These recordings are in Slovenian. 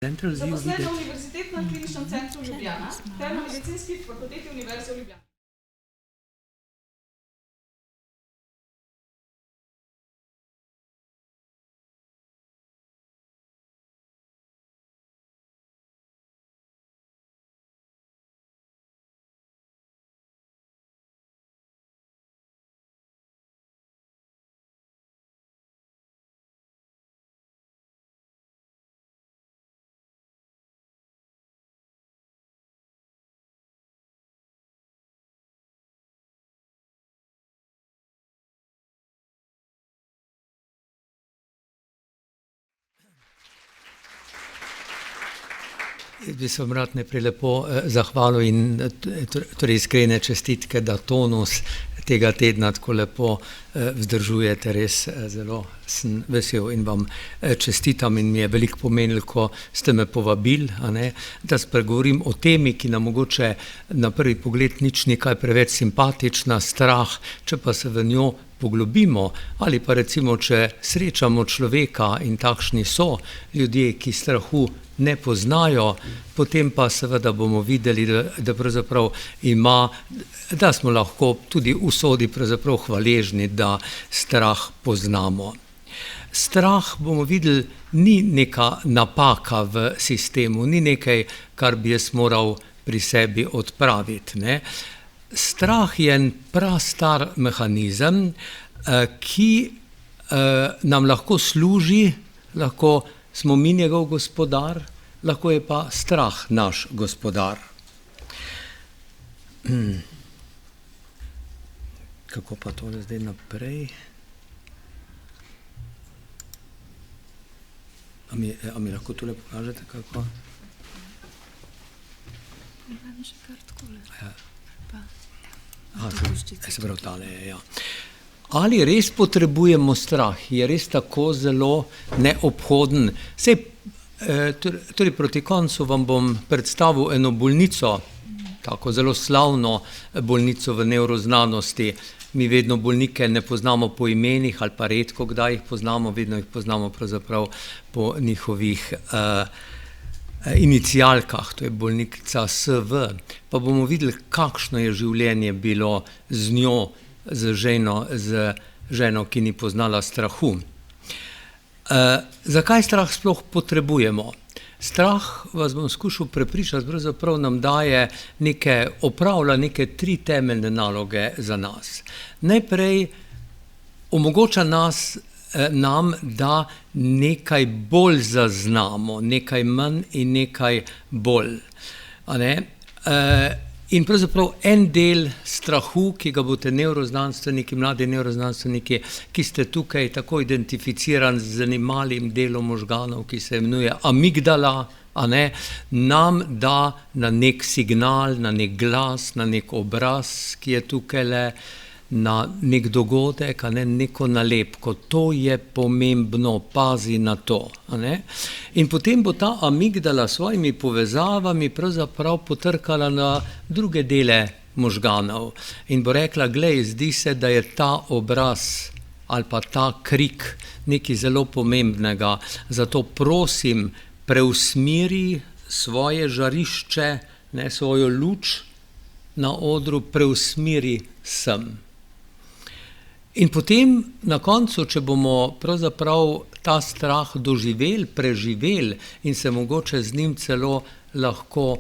Zaposlen na Univerzitetnem kliničnem centru Ljubljana ter na Medicinski fakulteti Univerze v Ljubljani. Jaz bi se vam rad najprej lepo zahvalil in torej iskrene čestitke, da tonus tega tedna tako lepo vzdržujete, res zelo sem vesel in vam čestitam in mi je veliko pomenilo, ko ste me povabili, da spregovorim o temi, ki nam mogoče na prvi pogled nič ni kaj preveč simpatična, strah, če pa se v njo poglobimo ali pa recimo, če srečamo človeka in takšni so ljudje, ki strahu ne poznajo, potem pa seveda bomo videli, da pravzaprav da smo lahko tudi v usodi pravzaprav hvaležni, da strah poznamo. Strah, bomo videli, ni neka napaka v sistemu, ni nekaj, kar bi jaz moral pri sebi odpraviti, ne. Strah je en prastar mehanizem, ki nam lahko služi, lahko smo mi njegov gospodar, lahko je pa strah naš gospodar. Kako pa tole zdaj naprej? A mi lahko tole pokažete, kako? Se pravi tale je, ja. Ali res potrebujemo strah? Je res tako zelo neobhoden? Saj, torej proti koncu vam bom predstavil eno bolnico, tako zelo slavno bolnico v nevroznanosti. Mi vedno bolnike ne poznamo po imenih ali pa redko kdaj jih poznamo, vedno jih poznamo pravzaprav po njihovih inicialkah, to je bolnica SV. Pa bomo videli, kakšno je življenje bilo z njo, z ženo, ki ni poznala strahu. Zakaj strah sploh potrebujemo? Strah, vas bom skušal prepričati, pravzaprav nam opravlja neke 3 temeljne naloge za nas. Najprej omogoča nam, da nekaj bolj zaznamo, nekaj manj in nekaj bolj. In pravzaprav en del strahu, ki ga boste nevroznanstveniki, mladi nevroznanstveniki, ki ste tukaj tako identificirani z enim malim delom možganov, ki se imenuje amigdala, nam da na nek signal, na nek glas, na nek obraz, ki je tukajle, na nek dogodek, neko nalepko. To je pomembno, pazi na to. In potem bo ta amigdala s svojimi povezavami pravzaprav potrkala na druge dele možganov in bo rekla, glej, zdi se, da je ta obraz ali pa ta krik nekaj zelo pomembnega, zato prosim, preusmeri svoje žarišče, svojo luč na odru, preusmeri sem. In potem na koncu, če bomo pravzaprav ta strah doživeli, preživeli in se mogoče z njim celo lahko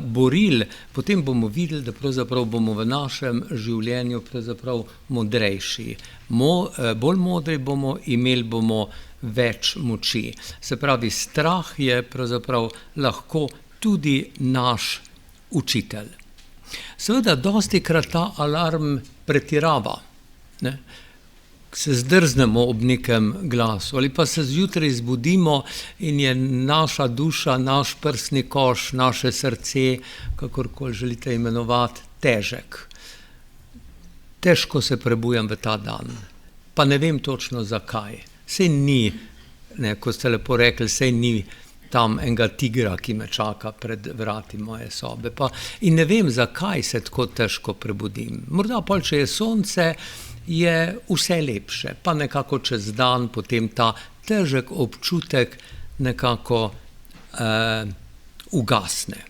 borili, potem bomo videli, da pravzaprav bomo v našem življenju pravzaprav modrejši. Bolj modri bomo, imeli bomo več moči. Se pravi, strah je pravzaprav lahko tudi naš učitelj. Seveda, dostikrat ta alarm pretirava. Se zdrznemo ob nekem glasu ali pa se zjutraj zbudimo in je naša duša, naš prsni koš, naše srce, kakorkoli želite imenovati, težek. Težko se prebujam v ta dan, pa ne vem točno zakaj. Saj ni, kot ste lepo rekli, saj ni tam enega tigra, ki me čaka pred vrati moje sobe. In ne vem, zakaj se tako težko prebudim. Morda pol, če je sonce, je vse lepše, pa nekako čez dan potem ta težek občutek nekako ugasne.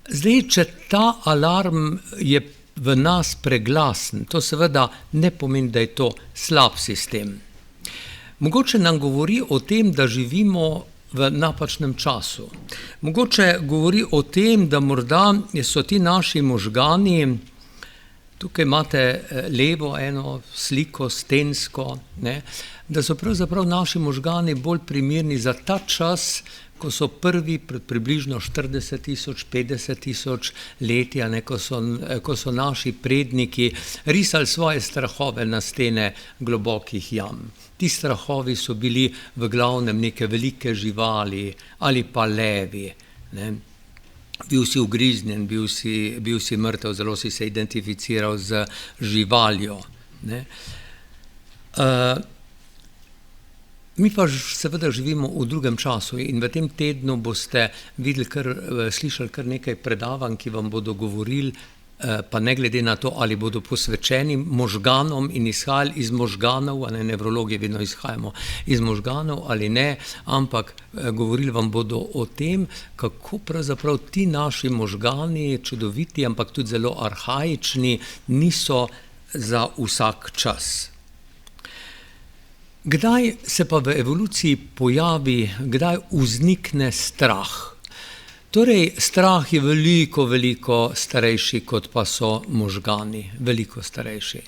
Zdaj, če ta alarm je v nas preglasen, to seveda ne pomeni, da je to slab sistem. Mogoče nam govori o tem, da živimo v napačnem času. Mogoče govori o tem, da morda so ti naši možgani, tukaj imate levo eno sliko, stensko, ne, da so pravzaprav naši možgani bolj primerni za ta čas, ko so prvi pred približno 40 000, 50 000 leti, ko so naši predniki risali svoje strahove na stene globokih jam. Ti strahovi so bili v glavnem neke velike živali ali pa levi. Ne. Bil si ugriznjen, bil si mrtev, zelo si se identificiral z živaljo. Ne. Mi pa seveda živimo v drugem času in v tem tednu boste slišali kar nekaj predavanj, ki vam bodo govorili, pa ne glede na to, ali bodo posvečeni možganom in izhajali iz možganov, nevrologi vedno izhajamo iz možganov ali ne, ampak govorili vam bodo o tem, kako pravzaprav ti naši možgani, čudoviti, ampak tudi zelo arhaični, niso za vsak čas. Kdaj se pa v evoluciji pojavi, kdaj vznikne strah? Torej, strah je veliko starejši, kot pa so možgani, veliko starejši.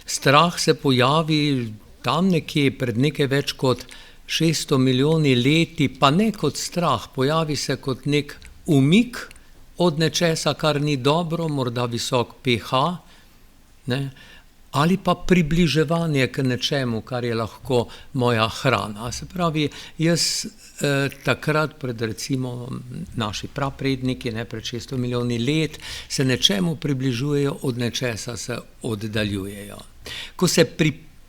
Strah se pojavi tam nekje pred nekaj več kot 600 milijoni leti, pa ne kot strah, pojavi se kot nek umik od nečesa, kar ni dobro, morda visok pH, ne? Ali pa približevanje k nečemu, kar je lahko moja hrana. Se pravi, jaz takrat pred recimo naši prapredniki, pred 600 milijoni let, se nečemu približujejo, od nečesa se oddaljujejo. Ko se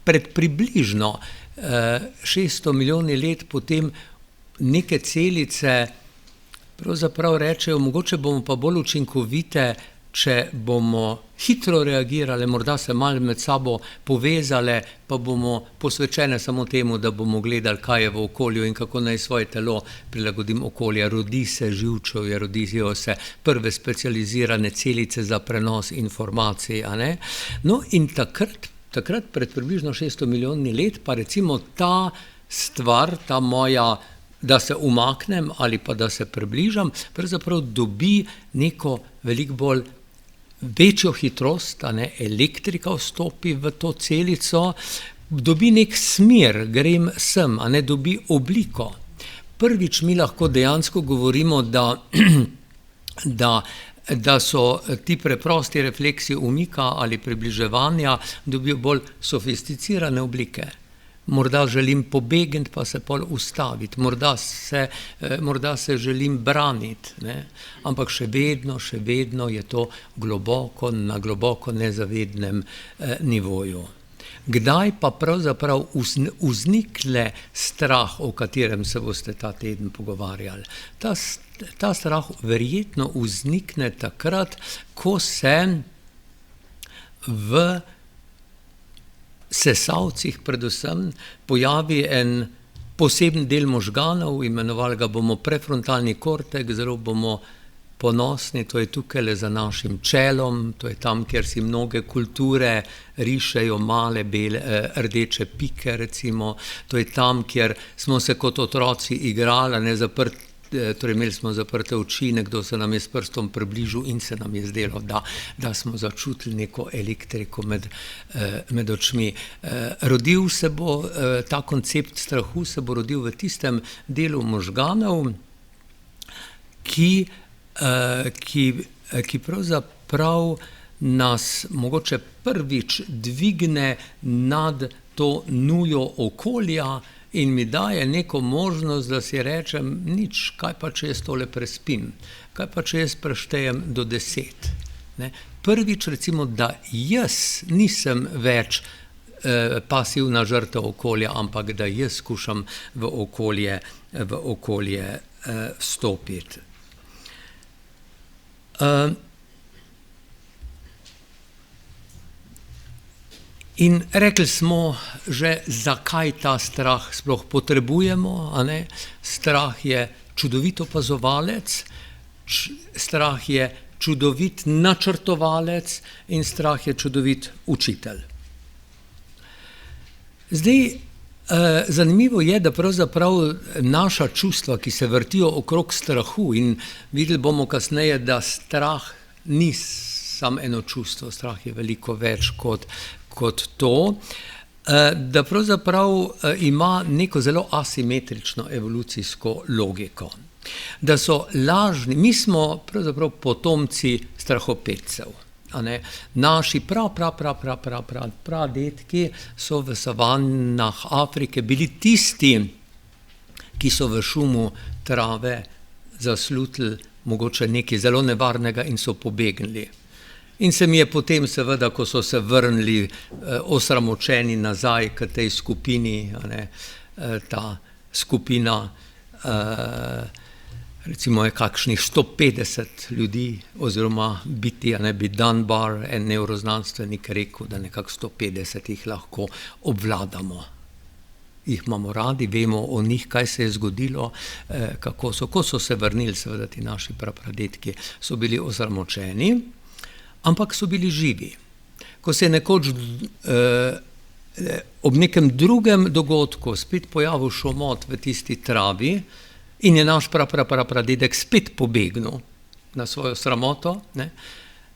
pred približno 600 milijoni let potem neke celice pravzaprav rečejo, mogoče bomo pa bolj učinkovite, če bomo hitro reagirali, morda se malo med sabo povezali, pa bomo posvečene samo temu, da bomo gledali, kaj je v okolju in kako naj svoje telo prilagodim okolje. Rodi se živčevje, rodijo se prve specializirane celice za prenos informacij. No in takrat pred približno 600 milijoni let pa recimo ta stvar, ta moja, da se umaknem ali pa da se približam, pravzaprav dobi neko veliko bolj večjo hitrost, elektrika vstopi v to celico, dobi nek smer, grem sem, dobi obliko. Prvič mi lahko dejansko govorimo, da so ti preprosti refleksi umika ali približevanja dobijo bolj sofisticirane oblike. Morda želim pobegniti, pa se pol ustaviti, morda se želim braniti, ampak še vedno je to na globoko nezavednem nivoju. Kdaj pa pravzaprav vznikle strah, o katerem se boste ta teden pogovarjali? Ta strah verjetno vznikne takrat, ko se v sesalcih predvsem pojavi en poseben del možganov, imenovali ga bomo prefrontalni korteks, zelo bomo ponosni, to je tukaj za našim čelom, to je tam, kjer si mnoge kulture rišejo male rdeče pike, recimo, to je tam, kjer smo se kot otroci igrali, torej imeli smo zaprte oči, nekdo se nam je s prstom približal in se nam je zdelo, da smo začutili neko elektriko med očmi. Rodil se bo, ta koncept strahu se bo rodil v tistem delu možganov, ki pravzaprav nas mogoče prvič dvigne nad to nujo okolja in mi daje neko možnost, da si rečem, nič, kaj pa če jaz tole prespim, kaj pa če jaz preštejem do 10. Prvič recimo, da jaz nisem več pasivna žrtev okolja, ampak da jaz skušam v okolje vstopiti. In rekli smo že, zakaj ta strah sploh potrebujemo, a ne? Strah je čudovit opazovalec, strah je čudovit načrtovalec in strah je čudovit učitelj. Zdaj, zanimivo je, da pravzaprav naša čustva, ki se vrtijo okrog strahu, in videli bomo kasneje, da strah ni samo eno čustvo, strah je veliko več kot to, da pravzaprav ima neko zelo asimetrično evolucijsko logiko. Da so lažni, mi smo pravzaprav potomci strahopetcev. Naši pradedki so v savanah Afrike bili tisti, ki so v šumu trave zaslutili mogoče nekaj zelo nevarnega in so pobegnili. In se mi je potem seveda, ko so se vrnili osramočeni nazaj k tej skupini, ta skupina recimo je kakšnih 150 ljudi oziroma biti, bi Dunbar, en nevroznanstvenik, rekel, da nekako 150 jih lahko obvladamo. Jih imamo radi, vemo o njih, kaj se je zgodilo, kako so. Ko so se vrnili, seveda ti naši prapradedki so bili osramočeni, ampak so bili živi. Ko se je nekoč ob nekem drugem dogodku spet pojavil šomot v tisti travi, in je naš pradedek spet pobegnil na svojo sramoto,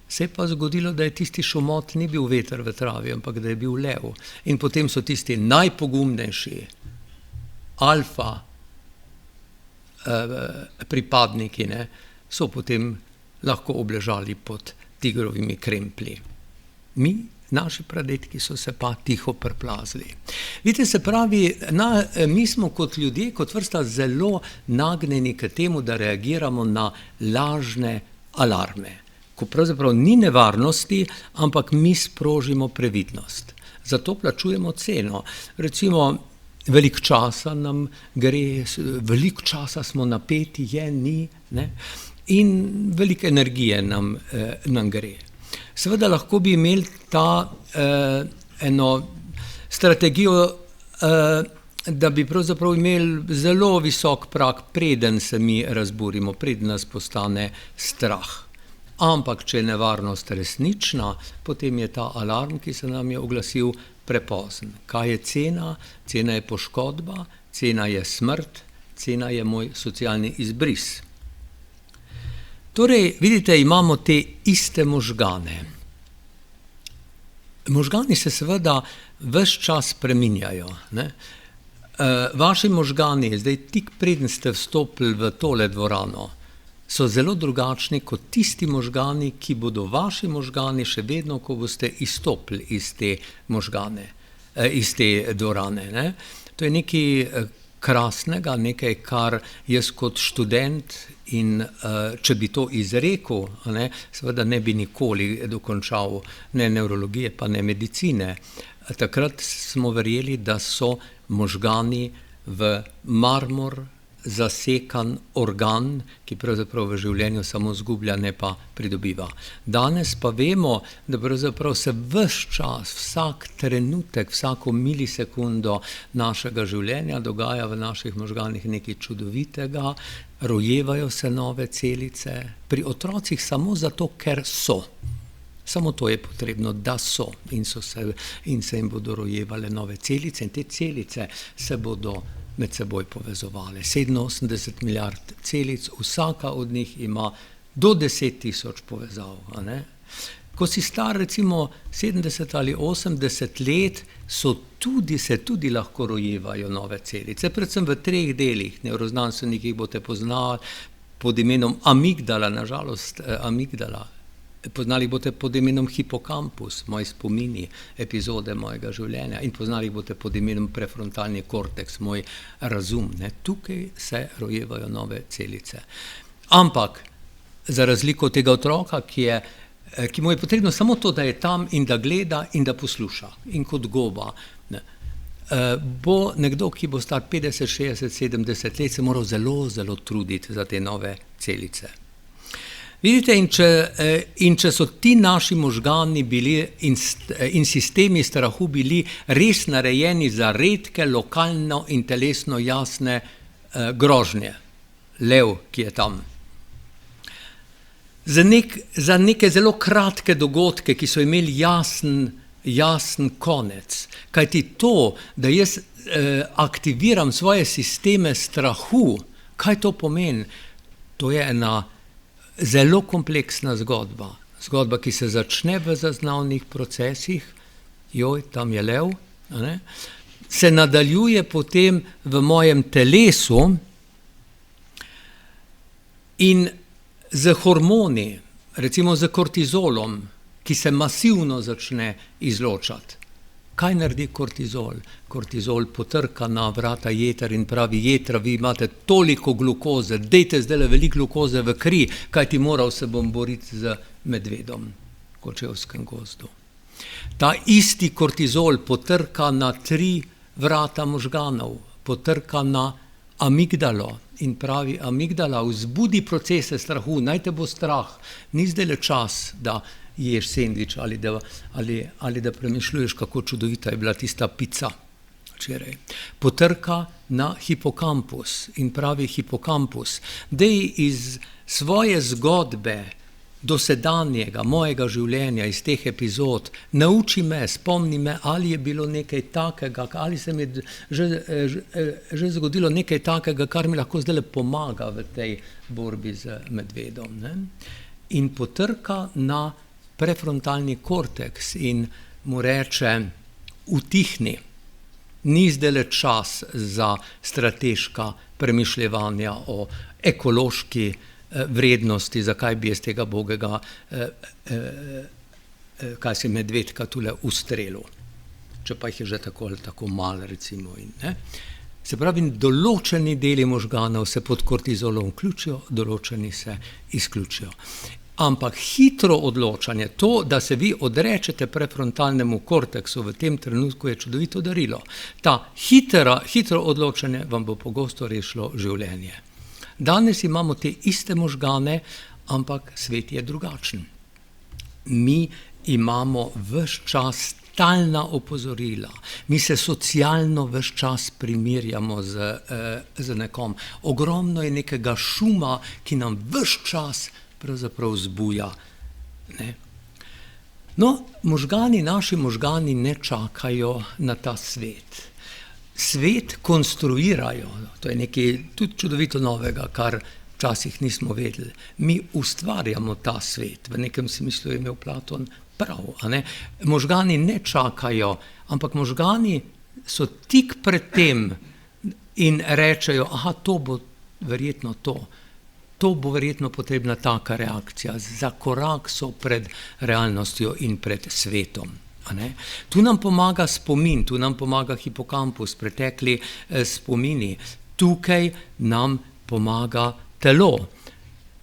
se je pa zgodilo, da je tisti šomot ni bil veter v travi, ampak da je bil lev. In potem so tisti najpogumnejši alfa pripadniki, so potem lahko obležali pod tigrovimi kremplji. Naši pradedki so se pa tiho preplazili. Vidite, se pravi, mi smo kot ljudje, kot vrsta zelo nagnjeni k temu, da reagiramo na lažne alarme. Ko pravzaprav ni nevarnosti, ampak mi sprožimo previdnost. Zato plačujemo ceno. Recimo, veliko časa nam gre, veliko časa smo napeti, ni, in veliko energije nam gre. Seveda lahko bi imeli eno strategijo, da bi pravzaprav imeli zelo visok prag, preden se mi razburimo, preden nas postane strah. Ampak, če je nevarnost resnična, potem je ta alarm, ki se nam je oglasil, prepozen. Kaj je cena? Cena je poškodba, cena je smrt, cena je moj socialni izbris. Torej, vidite, imamo te iste možgane. Možgani se seveda ves čas spreminjajo. Vaši možgani, zdaj tik preden ste vstopili v tole dvorano, so zelo drugačni kot tisti možgani, ki bodo vaši možgani še vedno, ko boste izstopili iz te dvorane. To je nekaj krasnega, nekaj, kar jaz kot študent in če bi to izrekel, seveda ne bi nikoli dokončal ne nevrologije, pa ne medicine. Takrat smo verjeli, da so možgani v marmor zasekan organ, ki pravzaprav v življenju samo zgublja, ne pa pridobiva. Danes pa vemo, da pravzaprav se ves čas, vsak trenutek, vsako milisekundo našega življenja dogaja v naših možganih nekaj čudovitega, rojevajo se nove celice, pri otrocih samo zato, ker so. Samo to je potrebno, da so in se jim bodo rojevale nove celice in te celice se bodo med seboj povezovale. 87 milijard celic, vsaka od njih ima do 10.000 povezav. Ko si star recimo 70 ali 80 let, se tudi lahko rojevajo nove celice, predvsem v 3 delih. Nevroznanstveniki jih boste poznali pod imenom amigdala, nažalost amigdala. Poznali boste pod imenom hipokampus, moji spomini, epizode mojega življenja, in poznali boste pod imenom prefrontalni korteks, moj razum. Tukaj se rojevajo nove celice. Ampak, za razliko od tega otroka, ki mu je potrebno samo to, da je tam in da gleda in da posluša, in kot goba, bo nekdo, ki bo star 50, 60, 70 let, se moral zelo, zelo truditi za te nove celice. Vidite, in če so ti naši možgani bili in sistemi strahu bili res narejeni za redke, lokalno in telesno jasne grožnje, lev, ki je tam. Za neke zelo kratke dogodke, ki so imeli jasen konec. Kajti to, da jaz aktiviram svoje sisteme strahu, kaj to pomeni? To je ena zelo kompleksna zgodba. Zgodba, ki se začne v zaznavnih procesih, tam je lev, se nadaljuje potem v mojem telesu in z hormoni, recimo z kortizolom, ki se masivno začne izločati. Kaj naredi kortizol? Kortizol potrka na vrata jeter in pravi: jetra, vi imate toliko glukoze, dejte zdaj veliko glukoze v kri, kajti moral se bom boriti z medvedom v Kočevskem gozdu. Ta isti kortizol potrka na 3 vrata možganov, potrka na amigdalo in pravi: amigdala, vzbudi procese strahu, naj te bo strah, ni zdaj čas, da ješ sendvič ali da premišljuješ, kako čudovita je bila tista pica včeraj. Potrka na hipokampus in pravi: hipokampus, dej iz svoje zgodbe dosedanjega mojega življenja, iz teh epizod, nauči me, spomni me, ali je bilo nekaj takega, ali se mi že zgodilo nekaj takega, kar mi lahko zdaj pomaga v tej borbi z medvedom. In potrka na prefrontalni korteks in mu reče: utihni, ni zdaj čas za strateška premišljevanja o ekološki vrednosti, zakaj bi jaz tega bogega, kaj se medvedka tule ustrelil, če pa jih je že tako malo, recimo. Se pravi, določeni deli možganov se pod kortizolom vključijo, določeni se izključijo. Ampak hitro odločanje, to, da se vi odrečete prefrontalnemu korteksu v tem trenutku, je čudovito darilo. Ta hitro odločanje vam bo pogosto rešilo življenje. Danes imamo te iste možgane, ampak svet je drugačen. Mi imamo ves čas stalna opozorila, mi se socialno ves čas primerjamo z nekom. Ogromno je nekega šuma, ki nam ves čas pravzaprav zbuja. No, naši možgani ne čakajo na ta svet. Svet konstruirajo, to je nekaj tudi čudovito novega, kar včasih nismo vedeli. Mi ustvarjamo ta svet, v nekem smislu je imel Platon prav. Možgani ne čakajo, ampak možgani so tik pred tem in rečejo: aha, to bo verjetno to bo verjetno potrebna taka reakcija. Za korak so pred realnostjo in pred svetom. Tu nam pomaga spomin, tu nam pomaga hipokampus, pretekli spomini. Tukaj nam pomaga telo,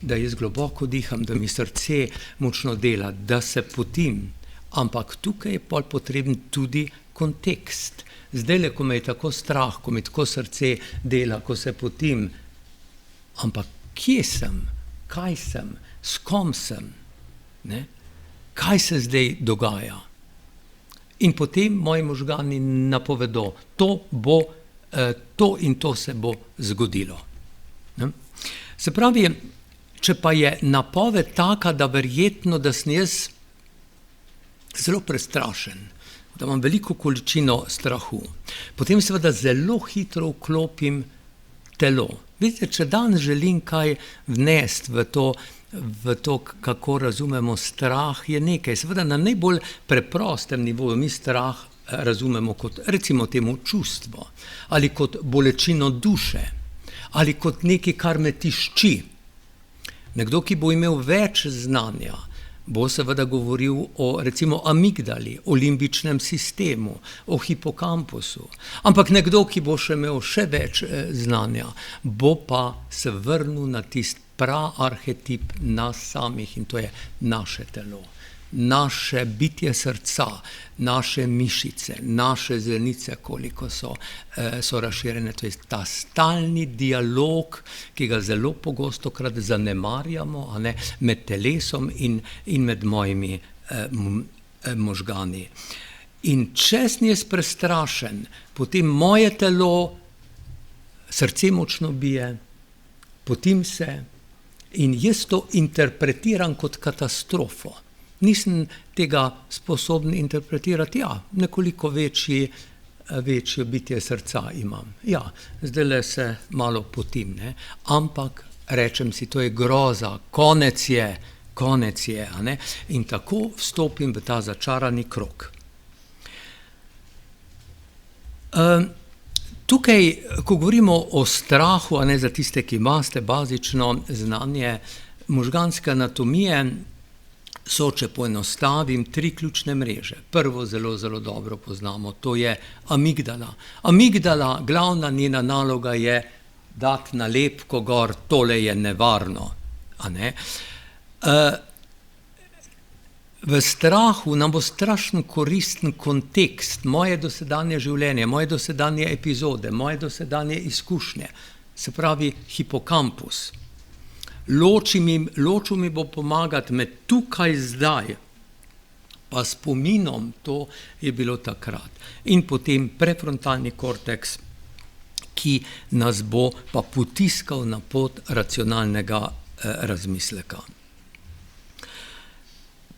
da jaz globoko diham, da mi srce močno dela, da se potim. Ampak tukaj je potreben tudi kontekst. Zdajle, ko me je tako strah, ko mi tako srce dela, ko se potim, ampak kje sem, kaj sem, s kom sem, kaj se zdaj dogaja? In potem moji možgani napovedo: to in to se bo zgodilo. Se pravi, če pa je napoved taka, da verjetno, da sem jaz zelo prestrašen, da imam veliko količino strahu, potem seveda zelo hitro vklopim telo. Vidite, če danes želim kaj vnesti v to, kako razumemo strah, je nekaj. Seveda na najbolj preprostem nivoju mi strah razumemo kot, recimo temu, čustvo, ali kot bolečino duše, ali kot nekaj, kar me tišči. Nekdo, ki bo imel več znanja, bo seveda govoril o, recimo, amigdali, o limbičnem sistemu, o hipokampusu. Ampak nekdo, ki bo imel še več znanja, bo pa se vrnil na tisti praarhetip nas samih, in to je naše telo. naše bitje srca, naše mišice, naše zenice, koliko so razširjene. To je ta stalni dialog, ki ga zelo pogostokrat zanemarjamo, a ne, med telesom in med mojimi možgani. In če sem jaz prestrašen, potem moje telo, srce močno bije, potim se in jaz to interpretiram kot katastrofo. Nisem tega sposoben interpretirati, nekoliko večje bitje srca imam. Zdajle se malo potim, ne? Ampak rečem si, to je groza, konec je, a ne? In tako vstopim v ta začarani krog. Tukaj, ko govorimo o strahu, a ne, za tiste, ki imate bazično znanje možganske anatomije, so, če poenostavim, 3 ključne mreže. Prvo zelo, zelo dobro poznamo, to je amigdala. Amigdala, glavna njena naloga je dati nalepko gor, tole je nevarno, a ne. V strahu nam bo strašno koristen kontekst, moje dosedanje življenje, moje dosedanje epizode, moje dosedanje izkušnje, se pravi hipokampus. Ločil mi bo pomagati med tukaj zdaj, pa spominom, to je bilo takrat. In potem prefrontalni korteks, ki nas bo pa potiskal na pot racionalnega razmisleka.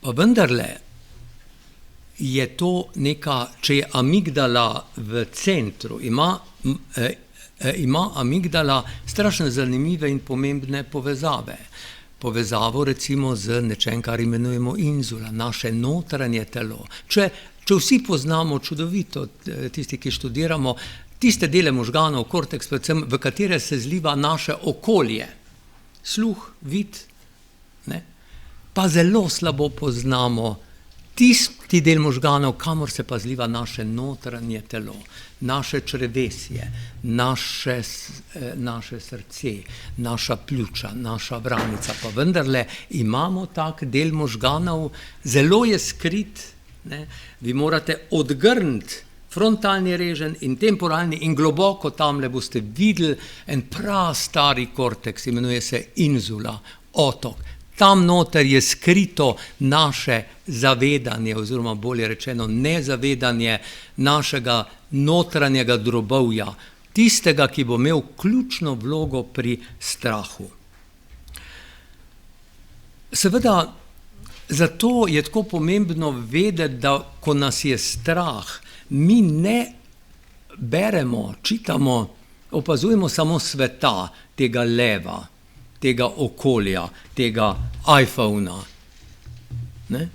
Pa vendarle je to neka, če je amigdala v centru, ima amigdala strašno zanimive in pomembne povezave. Povezavo recimo z nečem, kar imenujemo inzula, naše notranje telo. Če vsi poznamo čudovito, tisti, ki študiramo, tiste dele možganov, korteks predvsem, v katere se zliva naše okolje, sluh, vid, ne? Pa zelo slabo poznamo tisti del možganov, kamor se pa zliva naše notranje telo, naše črevesje, naše srce, naša pljuča, naša vranica. Pa vendarle imamo tak del možganov, zelo je skrit, ne? Vi morate odgrniti frontalni reženj in temporalni in globoko tamle boste videli en prastari korteks, imenuje se inzula, otok. Tam noter je skrito naše zavedanje, oziroma bolje rečeno nezavedanje našega notranjega drobovja, tistega, ki bo imel ključno vlogo pri strahu. Seveda, zato je tako pomembno vedeti, da ko nas je strah, mi ne beremo, čitamo, opazujemo samo sveta, tega leva, tega okolja, tega iPhona. Ne?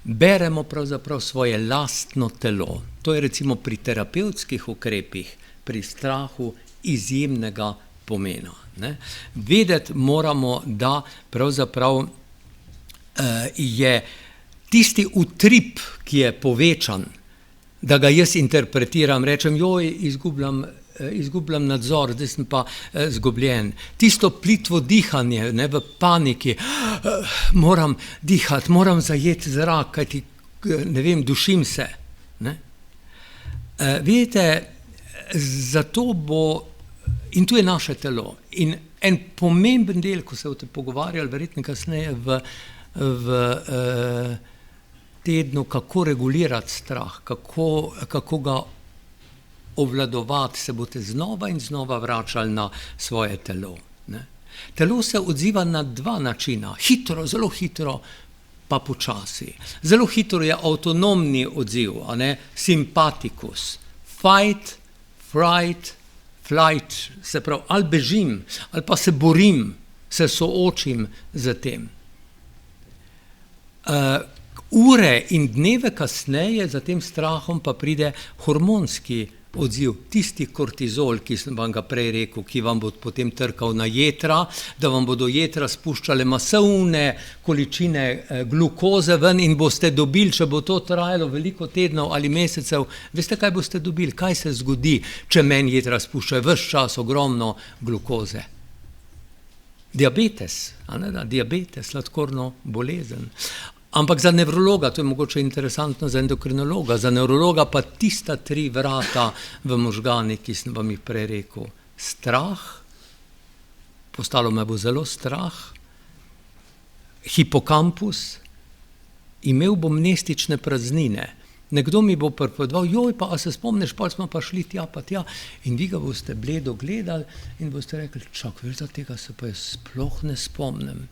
Beremo pravzaprav svoje lastno telo. To je recimo pri terapevtskih ukrepih, pri strahu izjemnega pomena. Ne? Vedeti moramo, da pravzaprav je tisti utrip, ki je povečan, da ga jaz interpretiram, rečem, izgubljam nadzor, zdaj sem pa zgubljen. Tisto plitvo dihanje, ne, v paniki, moram dihati, moram zajeti zrak, kajti, ne vem, dušim se. Ne? Vidite, zato bo, in tu je naše telo, in en pomemben del, ko se boste pogovarjali, verjetno kasneje v tednu, kako regulirati strah, kako ga obvladovati, se boste znova in znova vračali na svoje telo. Ne? Telo se odziva na 2 načina, hitro, zelo hitro, pa počasi. Zelo hitro je avtonomni odziv, a ne, simpatikus, fight, fright, flight, se pravi, ali bežim, ali pa se borim, se soočim z tem. Ure in dneve kasneje za tem strahom pa pride hormonski odziv, tisti kortizol, ki sem vam ga prej rekel, ki vam bo potem trkal na jetra, da vam bodo jetra spuščale masovne količine glukoze ven in boste dobili, če bo to trajalo veliko tednov ali mesecev, veste, kaj boste dobili, kaj se zgodi, če meni jetra spuščajo ves čas ogromno glukoze. Diabetes, sladkorno bolezen. Ampak za nevrologa, to je mogoče interesantno za endokrinologa, za nevrologa pa tista 3 vrata v možgani, ki sem vam jih prej rekel. Strah, postalo me bo zelo strah, hipokampus, imel bom mnestične praznine. Nekdo mi bo pripovedoval, joj, pa a se spomniš, pa smo pa šli tja pa tja, in vi ga boste bledo gledali in boste rekli, čak, veš, da tega se pa jaz sploh ne spomnim.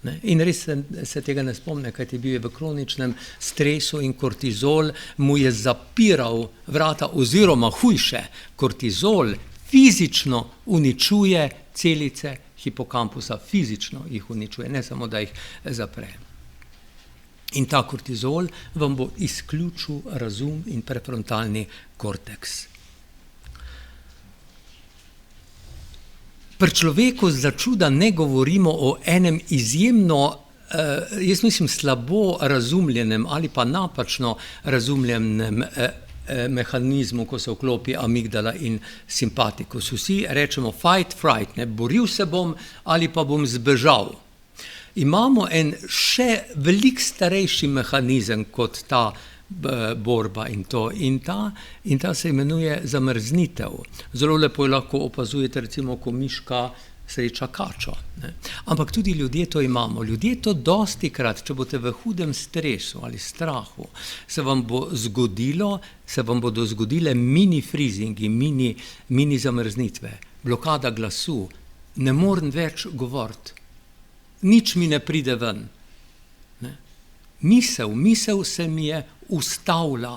Ne? In res se tega ne spomne, kajti bil je v kroničnem stresu in kortizol mu je zapiral vrata, oziroma hujše, kortizol fizično uničuje celice hipokampusa, fizično jih uničuje, ne samo, da jih zapre. In ta kortizol vam bo izključil razum in prefrontalni korteks. Pri človeku za čuda ne govorimo o enem izjemno, jaz mislim, slabo razumljenem ali pa napačno razumljenem mehanizmu, ko se vklopi amigdala in simpatikus. Vsi rečemo fight, fright, ne, boril se bom ali pa bom zbežal. Imamo en še veliko starejši mehanizem kot ta borba in to. In ta se imenuje zamrznitev. Zelo lepo jo lahko opazujete, recimo, ko miška sreča kačo. Ne. Ampak tudi ljudje to imamo. Ljudje to dostikrat, če boste v hudem stresu ali strahu, se vam bodo zgodile mini freezingi, mini zamrznitve, blokada glasu, ne morem več govoriti. Nič mi ne pride ven. Ne. Misel se mi je ustavlja.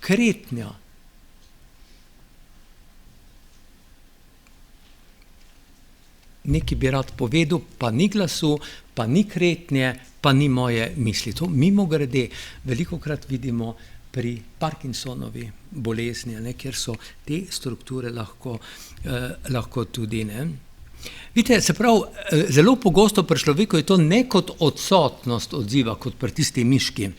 Kretnja. Nekaj bi rad povedal, pa ni glasu, pa ni kretnje, pa ni moje misli. To mimogrede velikokrat vidimo pri Parkinsonovi bolezni, ne, kjer so te strukture lahko tudi, ne. Vidite, se pravi, zelo pogosto pri človeku je to ne kot odsotnost odziva, kot pri tisti miški.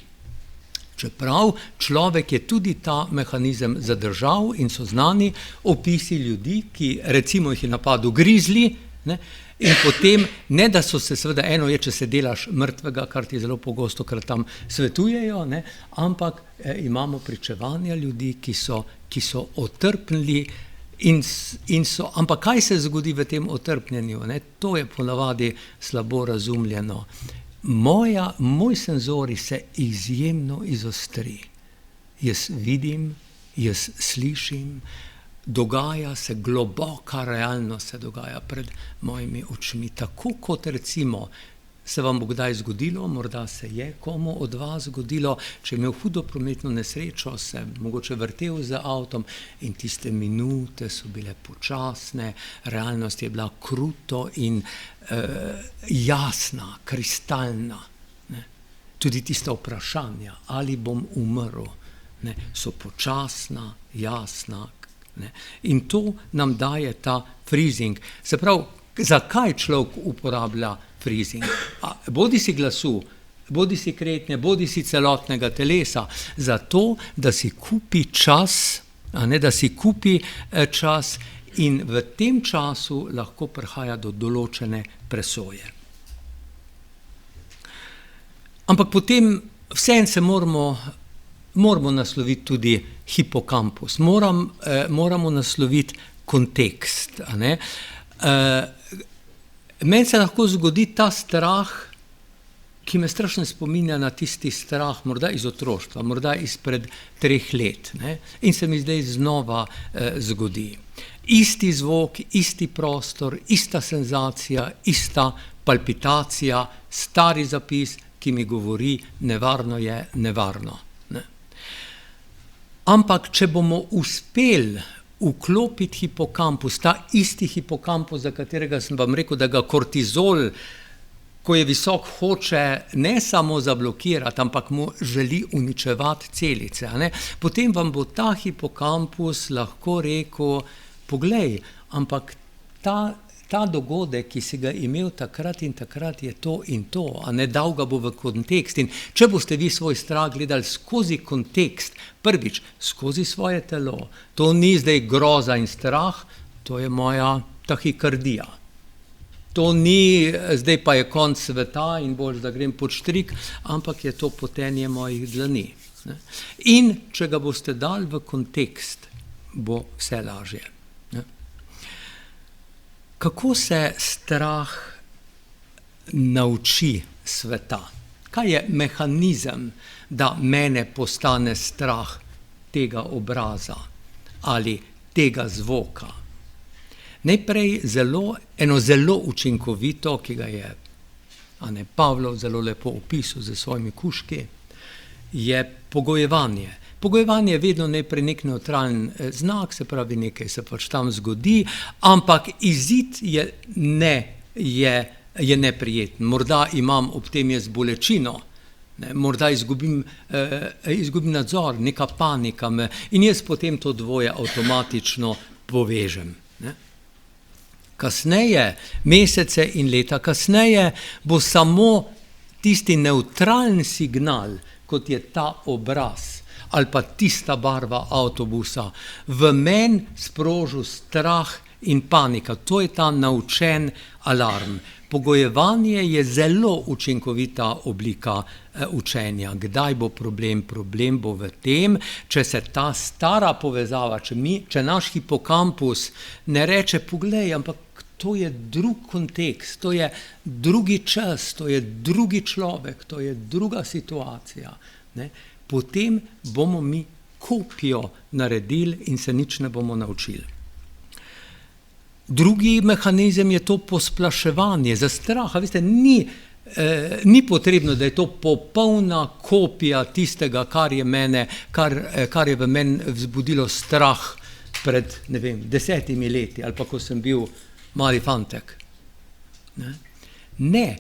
Čeprav človek je tudi ta mehanizem zadržal in so znani opisi ljudi, ki recimo jih je napadel grizli, ne, in potem, ne da so se, seveda eno je, če se delaš mrtvega, kar ti zelo pogosto krat tam svetujejo, ne, ampak imamo pričevanja ljudi, ki so otrpnili. Ampak kaj se zgodi v tem otrpnjenju? Ne? To je ponavadi slabo razumljeno. Moj senzori se izjemno izostri. Jaz vidim, jaz slišim, dogaja se, globoka realnost se dogaja pred mojimi očmi. Tako kot recimo se vam bo kdaj zgodilo, morda se je komu od vas zgodilo, če je imel hudo prometno nesrečo, se mogoče vrtel z avtom in tiste minute so bile počasne, realnost je bila kruto in jasna, kristalna. Ne. Tudi tista vprašanja, ali bom umrl, ne, so počasna, jasna. Ne. In to nam daje ta freezing. Se pravi, zakaj človek uporablja freezing? Bodi si glasu, bodi si kretnje, bodi si celotnega telesa, zato, da si kupi čas, in v tem času lahko prihaja do določene presoje. Ampak potem vseeno se moramo nasloviti tudi hipokampus, moramo nasloviti kontekst. Meni se lahko zgodi ta strah, ki me strašno spominja na tisti strah, morda iz otroštva, morda izpred 3 let. Ne? In se mi zdaj znova zgodi. Isti zvok, isti prostor, ista senzacija, ista palpitacija, stari zapis, ki mi govori, nevarno je, nevarno. Ne? Ampak, če bomo uspeli vklopiti hipokampus, ta isti hipokampus, za katerega sem vam rekel, da ga kortizol, ko je visok, hoče ne samo zablokirati, ampak mu želi uničevati celice. Ne? Potem vam bo ta hipokampus lahko rekel, poglej, ampak ta dogodek, ki si ga imel takrat in takrat, je to in to, a ne dal ga bo v kontekst. In če boste vi svoj strah gledali skozi kontekst, prvič, skozi svoje telo, to ni zdaj groza in strah, to je moja tahikardija. To ni, zdaj pa je konec sveta in boljš, da grem pod štrik, ampak je to potenje mojih dlani. Ne. In če ga boste dali v kontekst, bo vse lažje. Ne. Kako se strah nauči sveta? Kaj je mehanizem, da mene postane strah tega obraza ali tega zvoka? Najprej eno zelo učinkovito, ki ga je Pavlov zelo lepo opisal z svojimi kužki, je pogojevanje. Pogojevanje je vedno najprej nek nevtralen znak, se pravi, nekaj se pač tam zgodi, ampak izid je neprijeten. Morda imam ob tem jaz bolečino, morda izgubim nadzor, neka panika me in jaz potem to dvoje avtomatično povežem. Kasneje, mesece in leta kasneje, bo samo tisti nevtralen signal, kot je ta obraz ali pa tista barva avtobusa, v meni sprožil strah in panika. To je ta naučen alarm. Pogojevanje je zelo učinkovita oblika učenja. Kdaj bo problem? Problem bo v tem, če se ta stara povezava, če naš hipokampus ne reče, poglej, ampak to je drug kontekst, to je drugi čas, to je drugi človek, to je druga situacija. Ne? Potem bomo mi kopijo naredili in se nič ne bomo naučili. Drugi mehanizem je to posplaševanje za strah. Veste, ni potrebno, da je to popolna kopija tistega, kar je v meni vzbudilo strah pred, 10 leti ali pa ko sem bil mali fantek. Ne.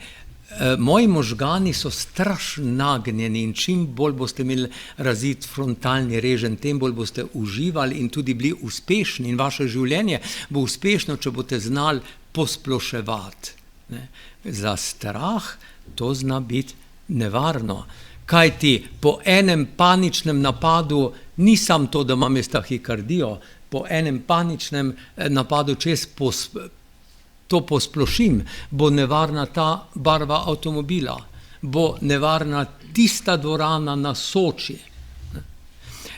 Moji možgani so strašno nagnjeni in čim bolj boste imeli razvit frontalni reženj, tem bolj boste uživali in tudi bili uspešni in vaše življenje bo uspešno, če boste znali posploševati. Za strah to zna biti nevarno, kajti po enem paničnem napadu ni samo to, da imam jaz tahikardijo, po enem paničnem napadu, če jaz to posplošim, bo nevarna ta barva avtomobila, bo nevarna tista dvorana na Soči.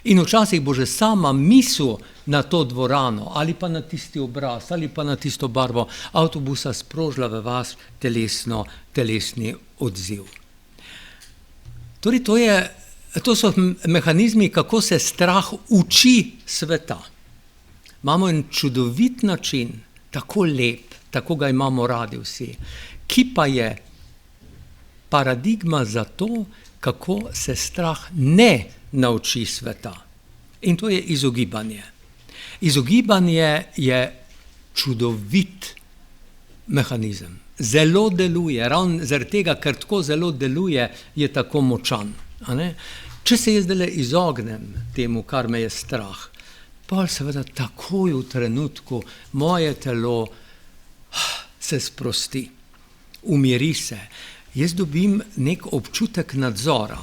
In včasih bo že sama misel na to dvorano ali pa na tisti obraz ali pa na tisto barvo avtobusa sprožila v vas telesni odziv. Torej, to so mehanizmi, kako se strah uči sveta. Imamo en čudovit način, tako lep, tako ga imamo radi vsi, ki pa je paradigma za to, kako se strah ne nauči sveta. In to je izogibanje. Izogibanje je čudovit mehanizem. Zelo deluje, ravno zaradi tega, ker tako zelo deluje, je tako močan. Če se jaz zdaj izognem temu, kar me je strah, pa seveda takoj v trenutku moje telo se sprosti, umiri se. Jaz dobim nek občutek nadzora.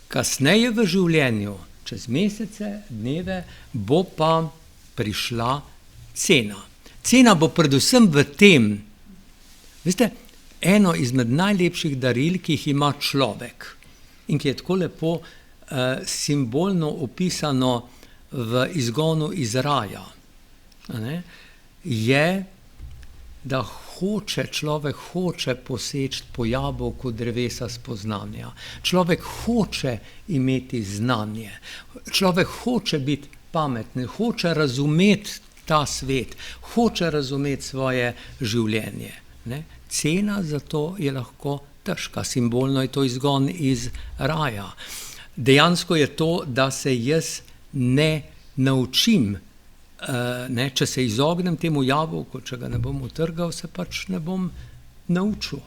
Kasneje v življenju, čez mesece, dneve, bo pa prišla cena. Cena bo predvsem v tem, veste, eno izmed najlepših daril, ki jih ima človek in ki je tako lepo simbolno opisano v izgonu iz raja, je, da človek hoče poseči po jabolku drevesa spoznanja. Človek hoče imeti znanje. Človek hoče biti pameten, hoče razumeti ta svet, hoče razumeti svoje življenje. Cena za to je lahko težka. Simbolno je to izgon iz raja. Dejansko je to, da se jaz ne naučim. Če se izognem temu jabolku, če ga ne bom utrgal, se pač ne bom naučil.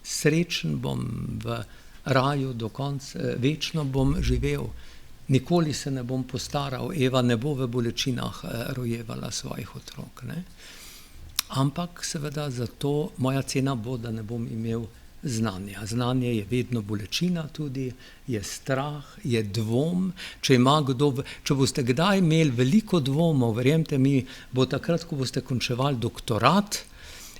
Srečen bom v raju do konca, večno bom živel. Nikoli se ne bom postaral, Eva ne bo v bolečinah rojevala svojih otrok. Ampak seveda zato moja cena bo, da ne bom imel znanja. Znanje je vedno bolečina tudi, je strah, je dvom. Če boste kdaj imeli veliko dvomov, verjemite mi, bo takrat, ko boste končevali doktorat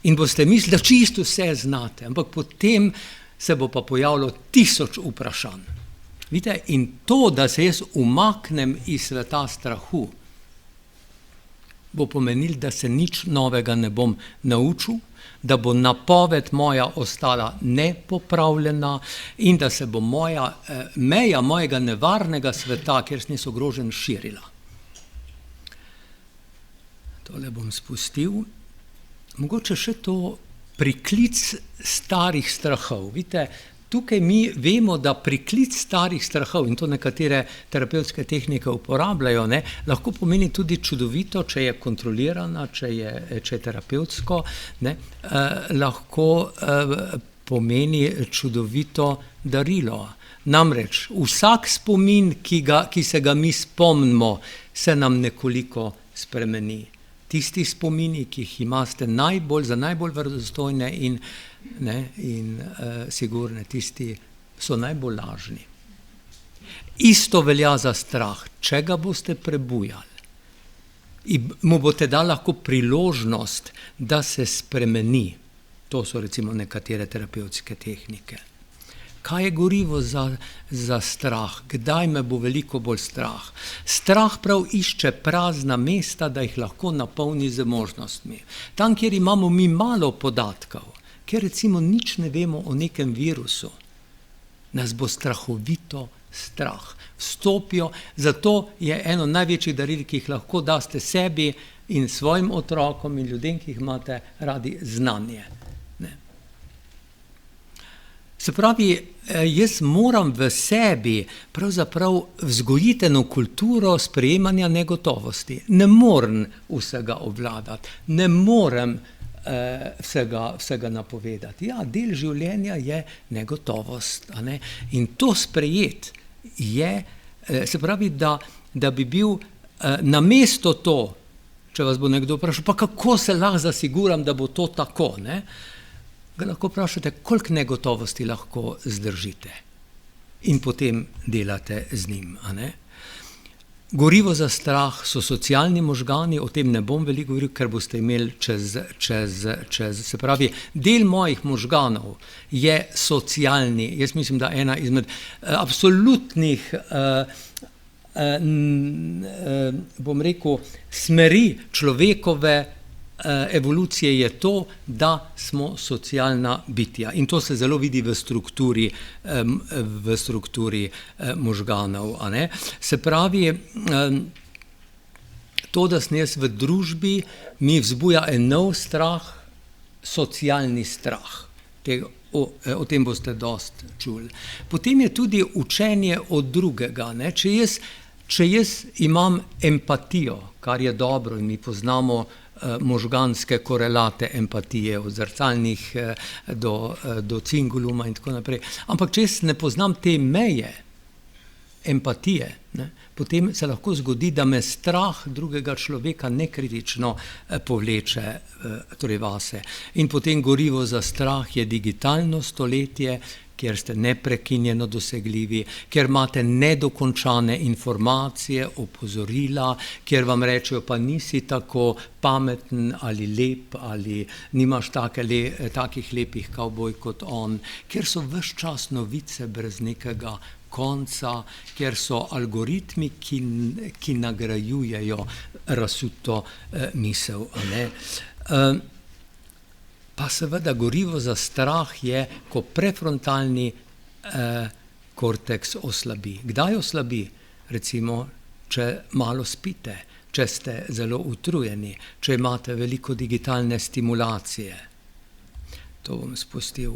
In boste mislili, da čisto vse znate, ampak potem se bo pa pojavilo 1000 vprašanj. Vidite, in to, da se jaz umaknem iz sveta strahu, bo pomenil, da se nič novega ne bom naučil, da bo napoved moja ostala nepopravljena in da se bo meja mojega nevarnega sveta, kjer sem ogrožen, širila. Tole bom spustil. Mogoče še to priklic starih strahov. Vidite, tukaj mi vemo, da priklic starih strahov, in to nekatere terapevtske tehnike uporabljajo, lahko pomeni tudi čudovito, če je kontrolirana, če je terapevtsko, lahko pomeni čudovito darilo. Namreč vsak spomin, ki se ga mi spomnimo, se nam nekoliko spremeni. Tisti spomini, ki jih imate za najbolj verodostojne in sigurne, tisti so najbolj lažni. Isto velja za strah. Če ga boste prebujali, mu boste dali lahko priložnost, da se spremeni. To so recimo nekatere terapevtske tehnike. Kaj je gorivo za strah? Kdaj me bo veliko bolj strah? Strah prav išče prazna mesta, da jih lahko napolni z možnostmi. Tam, kjer imamo mi malo podatkov, kjer recimo nič ne vemo o nekem virusu, nas bo strahovito strah. Vstopijo, zato je eno največjih daril, ki jih lahko daste sebi in svojim otrokom in ljudem, ki jih imate radi, znanje. Se pravi, jaz moram v sebi pravzaprav vzgojiti eno kulturo sprejemanja negotovosti. Ne morem vsega obvladati, ne morem vsega napovedati. Ja, del življenja je negotovost. In to sprejeti je, se pravi, da bi bil namesto to, če vas bo nekdo vprašal, pa kako se lahko zasiguram, da bo to tako, ga lahko vprašate, koliko negotovosti lahko zdržite in potem delate z njim. Gorivo za strah so socialni možgani, o tem ne bom veliko govoril, ker boste imeli se pravi, del mojih možganov je socialni. Jaz mislim, da ena izmed absolutnih bom rekel, smeri človekove evolucije je to, da smo socialna bitja. In to se zelo vidi v strukturi možganov. Se pravi, to, da sem jaz v družbi, mi vzbuja en nov strah, socialni strah. O tem boste dosti čuli. Potem je tudi učenje od drugega. Če jaz imam empatijo, kar je dobro in mi poznamo možganske korelate empatije, od zrcalnih do cinguluma in tako naprej. Ampak če jaz ne poznam te meje empatije, potem se lahko zgodi, da me strah drugega človeka nekritično povleče vase. In potem gorivo za strah je digitalno stoletje, kjer ste neprekinjeno dosegljivi, kjer imate nedokončane informacije, opozorila, kjer vam rečejo, pa nisi tako pameten ali lep, ali nimaš takih lepih kavboj kot on, kjer so ves čas novice brez nekega konca, kjer so algoritmi, ki nagrajujejo razsuto misel. Pa seveda gorivo za strah je, ko prefrontalni korteks oslabi. Kdaj oslabi? Recimo, če malo spite, če ste zelo utrujeni, če imate veliko digitalne stimulacije. To bom spustil.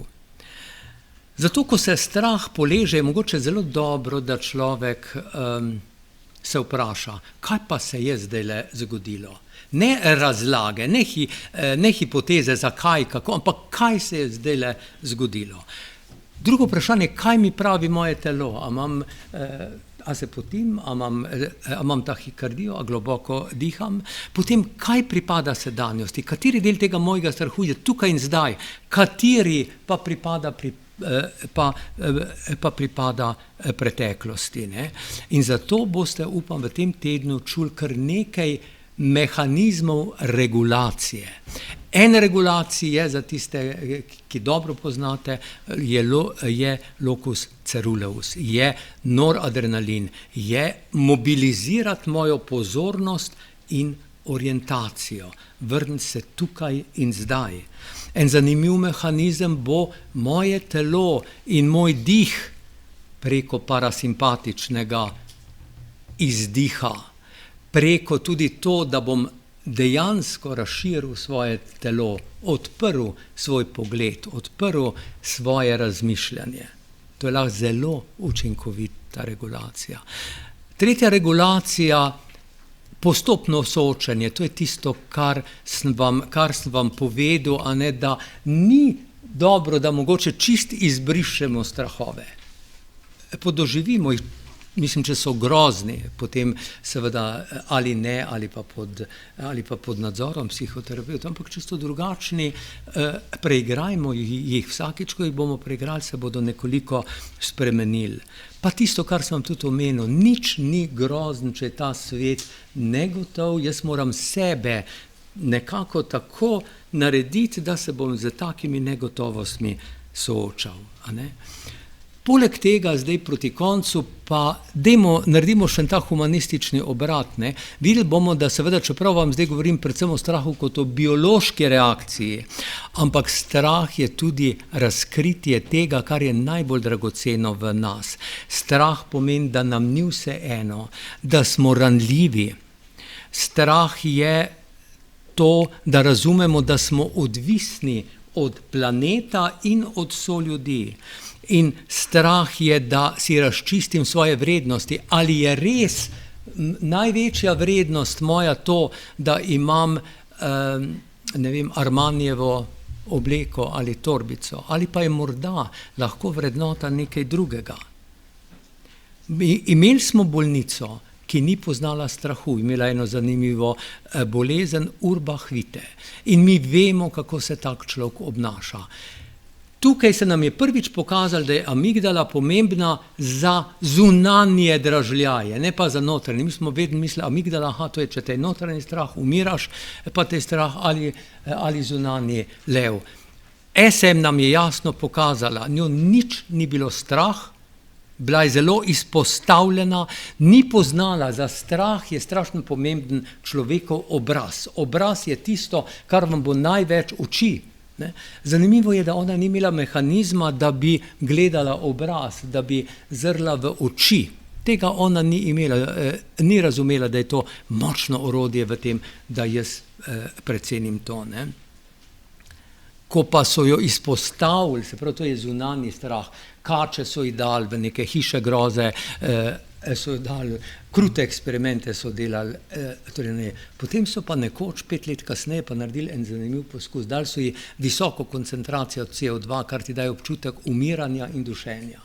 Zato, ko se strah poleže, je mogoče zelo dobro, da človek se vpraša, kaj pa se je zdajle zgodilo. Ne razlage, ne hipoteze, zakaj, kako, ampak kaj se je zdajle zgodilo. Drugo vprašanje, kaj mi pravi moje telo? A se potim, a imam tahikardijo, a globoko diham? Potem, kaj pripada sedanjosti? Kateri del tega mojega strahu je tukaj in zdaj? Kateri pa pripada preteklosti. In zato boste, upam, v tem tednu čuli kar nekaj mehanizmov regulacije. En regulacij je za tiste, ki dobro poznate, je locus ceruleus, je noradrenalin, je mobilizirati mojo pozornost in orientacijo, vrniti se tukaj in zdaj. En zanimiv mehanizem bo moje telo in moj dih preko parasimpatičnega izdiha, preko tudi to, da bom dejansko razširil svoje telo, odprl svoj pogled, odprl svoje razmišljanje. To je lahko zelo učinkovita regulacija. Tretja regulacija, postopno soočenje, to je tisto, kar sem vam povedal, a ne, da ni dobro, da mogoče čist izbrišemo strahove. Podoživimo jih, mislim, če so grozni, potem seveda ali ne, ali pa pod nadzorom psihoterapeuta, ampak čisto drugačni, preigrajmo jih vsakič, ko jih bomo preigrali, se bodo nekoliko spremenili. Pa tisto, kar sem tudi omenil, nič ni grozno, če je ta svet negotov, jaz moram sebe nekako tako narediti, da se bom z takimi negotovostmi soočal, a ne. Poleg tega, zdaj proti koncu, pa naredimo še ta humanistični obrat, ne. Videli bomo, da seveda, čeprav vam zdaj govorim predvsem o strahu kot o biološki reakciji, ampak strah je tudi razkritje tega, kar je najbolj dragoceno v nas. Strah pomeni, da nam ni vseeno, da smo ranljivi. Strah je to, da razumemo, da smo odvisni od planeta in od soljudi. In strah je, da si razčistim svoje vrednosti. Ali je res največja vrednost moja to, da imam, ne vem, Armanijevo obleko ali torbico, ali pa je morda lahko vrednota nekaj drugega. Imeli smo bolnico, ki ni poznala strahu, imela eno zanimivo bolezen Urbach vitae. In mi vemo, kako se tak človek obnaša. Tukaj se nam je prvič pokazalo, da je amigdala pomembna za zunanje dražljaje, ne pa za notranje. Mi smo vedno mislili, amigdala, to je, če te je notranji strah, umiraš, pa te je strah ali zunanji lev. SM nam je jasno pokazala, njo nič ni bilo strah, bila je zelo izpostavljena, ni poznala, za strah je strašno pomemben človekov obraz. Obraz je tisto, kar vam bo največ uči. Ne? Zanimivo je, da ona ni imela mehanizma, da bi gledala obraz, da bi zrla v oči. Tega ona ni imela, ni razumela, da je to močno orodje v tem, da jaz precenim to. Ne? Ko pa so jo izpostavili, se pravi, to je zunanji strah, kače so ji dali v neke hiše groze, so dali, krute eksperimente so delali, torej ne. Potem so pa nekoč 5 let kasneje pa naredili en zanimiv poskus, dali so ji visoko koncentracijo CO2, kar ti daje občutek umiranja in dušenja.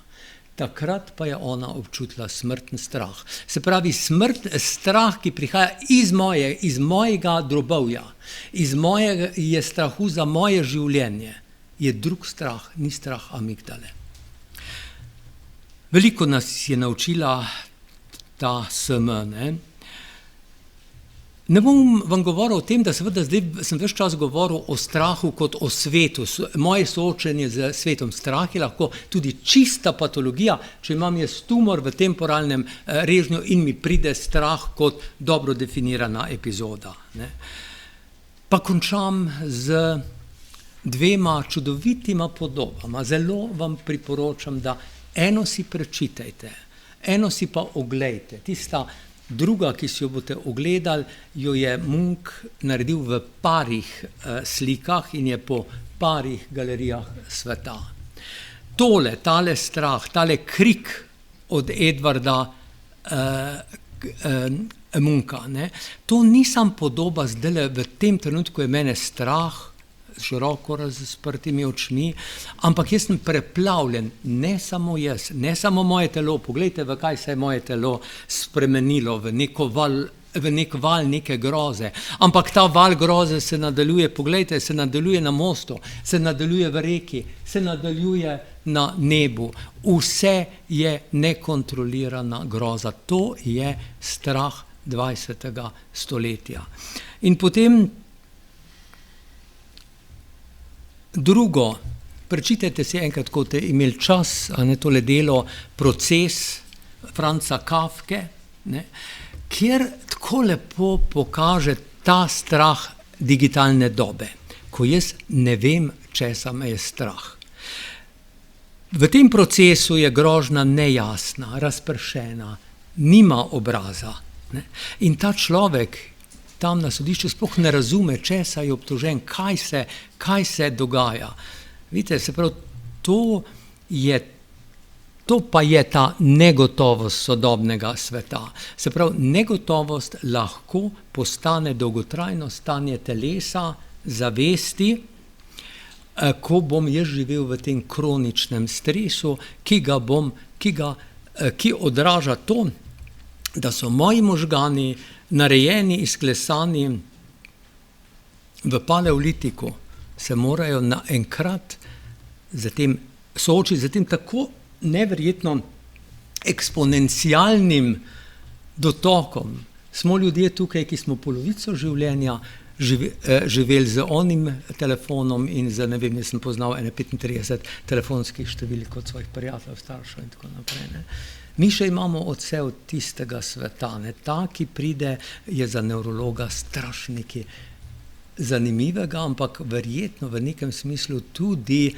Takrat pa je ona občutila smrten strah. Se pravi, strah, ki prihaja iz mojega drobovja, je strahu za moje življenje, je drug strah, ni strah amigdale. Veliko nas je naučila ta SM, ne. Ne bom vam govoril o tem, da seveda zdaj sem ves čas govoril o strahu kot o svetu, moje soočenje z svetom. Strah je lahko tudi čista patologija, če imam jaz tumor v temporalnem režnju in mi pride strah kot dobro definirana epizoda. Ne. Pa končam z 2 čudovitima podobama. Zelo vam priporočam, da eno si prečitajte, eno si pa oglejte. Tista druga, ki si jo boste ogledali, jo je Munch naredil v parih slikah in je po parih galerijah sveta. Tale strah, tale krik od Edvarda Muncha, ne, to nisem podoba zdajle v tem trenutku, je mene strah, široko razprtimi očmi, ampak jaz sem preplavljen, ne samo jaz, ne samo moje telo, poglejte, v kaj se je moje telo spremenilo, v nek val neke groze, ampak ta val groze se nadaljuje, poglejte, se nadaljuje na mostu, se nadaljuje v reki, se nadaljuje na nebu, vse je nekontrolirana groza, to je strah 20. stoletja. In potem Drugo, prečitajte si enkrat, ko ste imeli čas, a ne tole delo, Proces Franca Kafke, ne, kjer tako lepo pokaže ta strah digitalne dobe, ko jaz ne vem, česa me je strah. V tem procesu je grožnja nejasna, razpršena, nima obraza. Ne? In ta človek tam na sodišču sploh ne razume, česa je obtožen, kaj se dogaja. Vidite, se pravi, to pa je ta negotovost sodobnega sveta. Se pravi, negotovost lahko postane dolgotrajno stanje telesa, zavesti, ko bom jaz živel v tem kroničnem stresu, ki odraža to, da so moji možgani narejeni, izklesani v paleolitiku, se morajo naenkrat soočiti z tem tako neverjetno eksponencialnim dotokom. Smo ljudje tukaj, ki smo polovico življenja živeli z onim telefonom in ne vem, jaz sem poznal 35 telefonskih številk od svojih prijateljev, staršev in tako naprej. Ne. Mi še imamo odsev tistega sveta. Ne. Ta, ki pride, je za nevrologa strašno nekaj zanimivega, ampak verjetno v nekem smislu tudi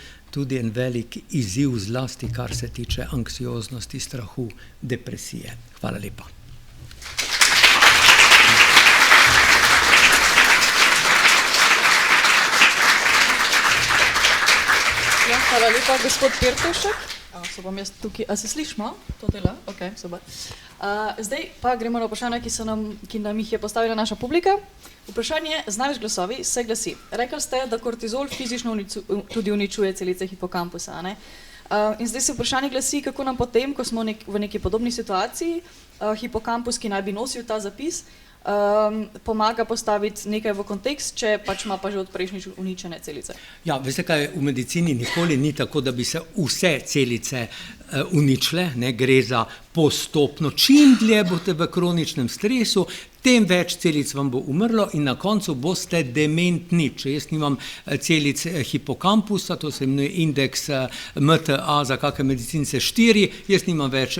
en velik izziv, zlasti kar se tiče anksioznosti, strahu, depresije. Hvala lepa. Hvala lepa, gospod Pirtovšek. So bom jaz tukaj, a se slišimo? To dela? Ok, super. Zdaj pa gremo na vprašanja, ki nam jih je postavila naša publika. Vprašanje z največ glasovi se glasi. Rekli ste, da kortizol fizično tudi uničuje celice hipokampusa, ne? In zdaj se vprašanje glasi, kako nam potem, ko smo v neki podobni situaciji, hipokampus, ki naj bi nosil ta zapis, pomaga postaviti nekaj v kontekst, če pač ima pa že od prejšnjič uničene celice. Ja, veste kaj, v medicini nikoli ni tako, da bi se vse celice uničile, ne, gre za postopno. Čim dlje boste v kroničnem stresu, tem več celic vam bo umrlo in na koncu boste dementni. Če jaz nimam celic hipokampusa, to se imenuje indeks MTA za kakšne medicince 4, jaz nimam več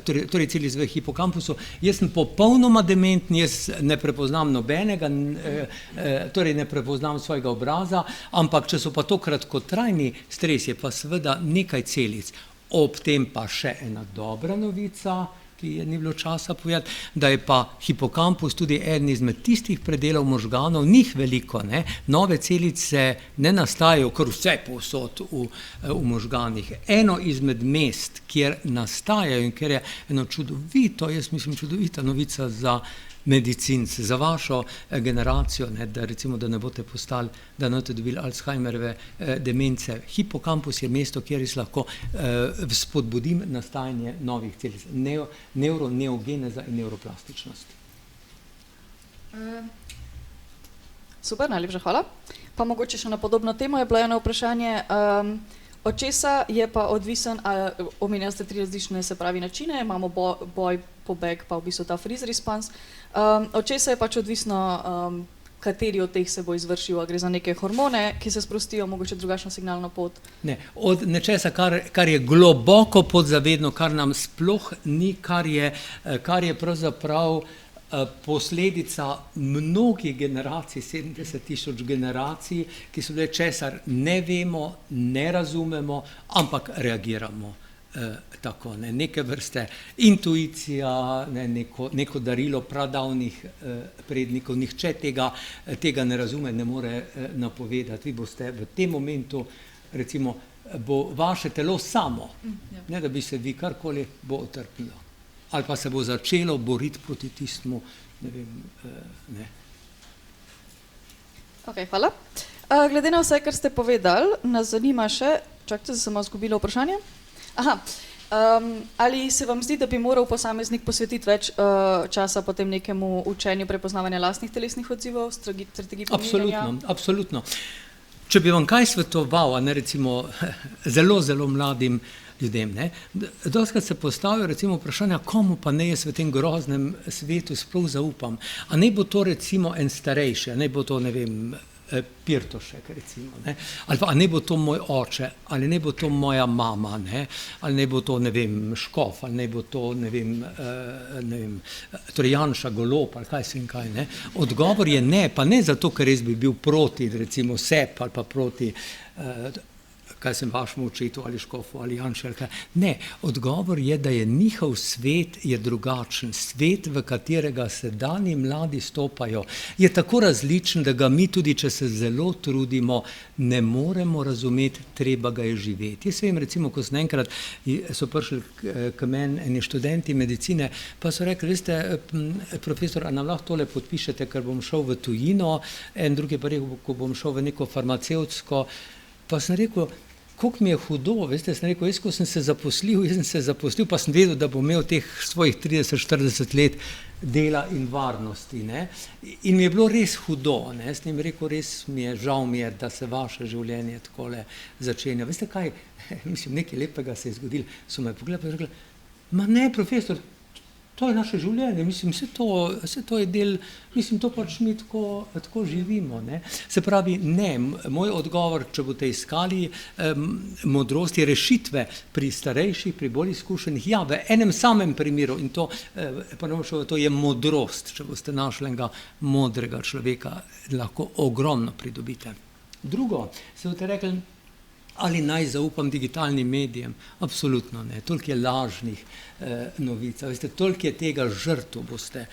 torej celic v hipokampusu, jaz sem popolnoma dementni, jaz ne prepoznam nobenega, torej ne prepoznam svojega obraza, ampak če so pa to kratkotrajni stres, je pa seveda nekaj celic. Ob tem pa še ena dobra novica, ki je ni bilo časa povedati, da je pa hipokampus tudi eden izmed tistih predelov možganov, njih veliko, ne? Nove celice ne nastajajo kar vse povsod v možganih. Eno izmed mest, kjer nastajajo in kjer je eno čudovito, jaz mislim čudovita novica za medicince, za vašo generacijo, ne, da recimo, da ne boste postali, da ne boste dobili Alzheimerjeve demence. Hipokampus je mesto, kjer jaz lahko spodbudim nastajanje novih celic, neogeneza in neuroplastičnost. Super, najlepša hvala. Pa mogoče še na podobno temo je bilo eno vprašanje, od česa je pa odvisen, omenjali ste 3 različne, se pravi, načine, imamo boj, pobeg, pa v bistvu ta freeze response. Od česa je pač odvisno, kateri od teh se bo izvršil, a gre za neke hormone, ki se sprostijo, mogoče drugačno signalno pot? Ne, od nečesa, kar je globoko podzavedno, kar nam sploh ni, kar je pravzaprav posledica mnogih generacij, 70 000 generacij, ki so bile česar ne vemo, ne razumemo, ampak reagiramo tako, ne, neke vrste intuicija, ne, neko darilo pradavnih prednikov, nihče tega ne razume, ne more napovedati. Vi boste v tem momentu, recimo, bo vaše telo samo, ne da bi se vi karkoli bo utrpilo. Ali pa se bo začelo boriti proti tistmu, ne vem, ne. Ok, hvala. Glede na vse, kar ste povedali, nas zanima še, čakajte, sem malo izgubila vprašanje. Aha, ali se vam zdi, da bi moral posameznik posvetiti več časa potem nekemu učenju prepoznavanja lastnih telesnih odzivov, strategij pomirjanja? Absolutno. Če bi vam kaj svetoval, a ne recimo zelo, zelo mladim ljudem, ne, dostikrat se postavijo recimo vprašanja, komu pa ne jaz v tem groznem svetu sploh zaupam. A ne bo to recimo en starejši, a ne bo to, ne vem, Pirtošek, recimo, ne? Ali pa, a ne bo to moj oče, ali ne bo to moja mama, ne? Ali ne bo to, ne vem, Škof, ali ne bo to, ne vem, torej Janša Golob, ali kaj se in kaj, ne? Odgovor je ne, pa ne zato, ker res bi bil proti, recimo, Sepp, ali pa proti kaj sem vašemu očetu ali Škofu ali Janši ali kaj. Ne, odgovor je, da je njihov svet je drugačen. Svet, v katerega sedanji mladi stopajo, je tako različen, da ga mi tudi, če se zelo trudimo, ne moremo razumeti, treba ga je živeti. Jaz vem, recimo, ko sem enkrat, so prišli k meni eni študenti medicine, pa so rekli, veste, profesor, a nam lahko tole podpišete, ker bom šel v tujino, en drugi pa rekel, ko bom šel v neko farmacevtsko, pa sem rekel, koliko mi je hudo, veste, sem rekel, jaz ko sem se zaposlil, pa sem vedel, da bom imel teh svojih 30-40 let dela in varnosti, ne, in mi je bilo res hudo, ne, sem jim rekel, res mi je, žal mi je, da se vaše življenje takole začenja. Veste kaj, mislim, nekaj lepega se je zgodilo, so me pogledali pa rekli, ma ne, profesor, to je naše življenje, mislim, vse to je del, mislim, to pač mi tako živimo, ne. Se pravi, ne, moj odgovor, če boste iskali modrosti, rešitve pri starejših, pri bolj izkušenih, ja, v enem samem primeru, in to, to je modrost, če boste našli enega modrega človeka, lahko ogromno pridobite. Drugo, se boste rekli, ali naj zaupam digitalnim medijem? Absolutno ne. Toliko je lažnih novic, veste, toliko je tega žrtev boste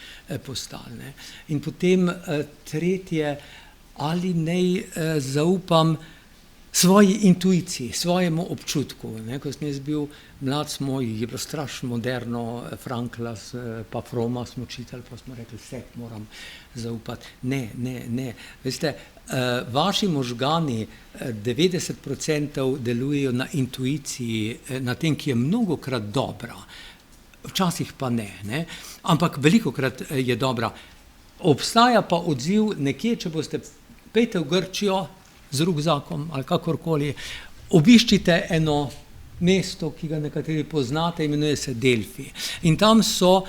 postali, ne. In potem tretje, ali naj zaupam svoji intuiciji, svojemu občutku, ne. Ko sem jaz bil mlad, je bilo strašno moderno, Frankla pa Froma smo čitali, pa smo rekli, vse moram zaupati. Ne. Veste, vaši možgani 90% delujejo na intuiciji, na tem, ki je mnogokrat dobra, včasih pa ne, ampak velikokrat je dobra. Obstaja pa odziv nekje, če boste, pejte v Grčijo z rukzakom ali kakorkoli, obiščite eno mesto, ki ga nekateri poznate, imenuje se Delfi. In tam so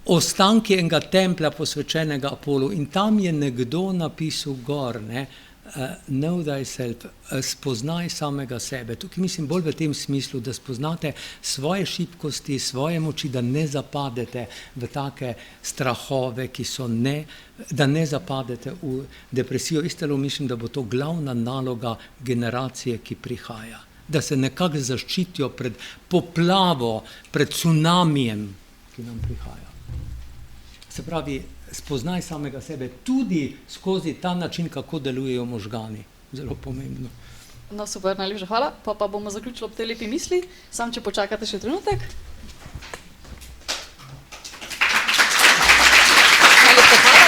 ostanki enega templja posvečenega Apolu in tam je nekdo napisal gor, ne, know thyself, spoznaj samega sebe. Tukaj mislim bolj v tem smislu, da spoznate svoje šibkosti, svoje moči, da ne zapadete v take strahove, ki so da ne zapadete v depresijo. Istelo mislim, da bo to glavna naloga generacije, ki prihaja. Da se nekako zaščitijo pred poplavo, pred cunamijem, ki nam prihaja. Se pravi, spoznaj samega sebe tudi skozi ta način, kako delujejo možgani. Zelo pomembno. No, super, najlepša hvala. Pa bomo zaključili ob tej lepi misli. Sam, če počakate še trenutek. Najlepša hvala.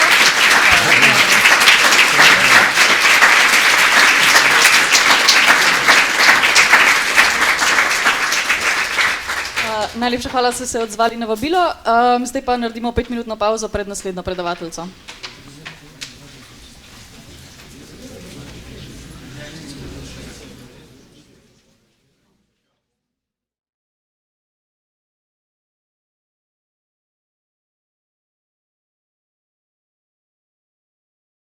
Najlepša hvala, da ste se odzvali na vabilo. Zdaj pa naredimo 5-minutno pavzo pred naslednjo predavateljico.